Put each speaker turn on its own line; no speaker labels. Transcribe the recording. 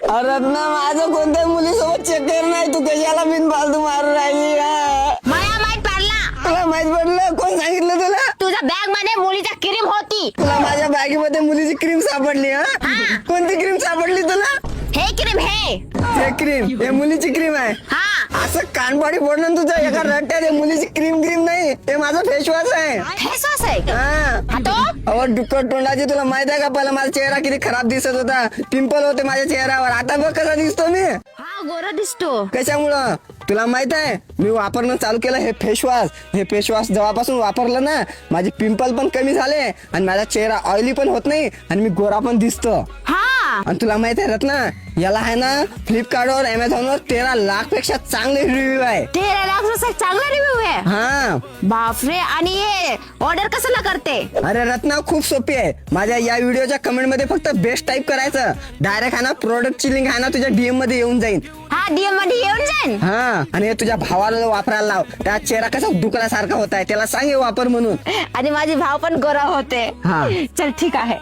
रत्ना माझं कोणत्या मुलीसोबत चक्कर नाही, तू कशाला बिनफालतू मारून राहिली का?
मला माहित पडला.
तुला माहित पडलं? कोण सांगितलं तुला?
तुझ्या बॅग मध्ये मुलीचा क्रीम होती.
तुला माझ्या बॅगेमध्ये मुलीची क्रीम सापडली? कोणती क्रीम सापडली तुला?
हे क्रीम हे
क्रीम हे मुलीची क्रीम आहे.
हा
असं कानपाडी फोडणं तुझं एका रट्ट्यात. हे मुलीची क्रीम नाही, हे माझा फेसवॉश आहे.
फेस वॉश आहे का?
हा
तो
अहो डुक्कर तोंडाची, तुला माहित आहे का? पहिला माझा चेहरा किती खराब दिसत होता, पिंपल होते माझ्या चेहऱ्यावर. आता बघ कसा दिसतो मी.
हा गोरा दिसतो.
कशामुळं तुला माहित आहे? मी वापरणं चालू केलं हे फेसवॉश. हे फेसवॉश जेव्हापासून वापरलं ना, माझे पिंपल पण कमी झाले आणि माझा चेहरा ऑइली पण होत नाही आणि मी गोरा पण दिसतो.
हा
आणि तुला माहित आहे रत्ना, याला आहे ना फ्लिपकार्टवर अमेझॉनवर 13 लाख पेक्षा चांगले रिव्ह्यू आहे.
13 लाख चांगला रिव्ह्यू आहे.
हा
बापरे. आणि हे ऑर्डर कशाला करते?
अरे रत्ना खूप सोपी आहे. माझ्या या व्हिडिओच्या कमेंट मध्ये फक्त बेस्ट टाईप करायचं. डायरेक्ट आहे ना प्रोडक्टची लिंक आहे ना तुझ्या डीएम मध्ये येऊन जाईल.
हा डीएम मध्ये येऊन जाईल.
हा आणि हे तुझ्या भावाला वापरायला लाव. त्या चेहरा कसा दुखल्यासारखा होत आहे, त्याला सांग हे वापर म्हणून.
आणि माझे भाव पण गोरा होते.
हा.
चल ठीक आहे.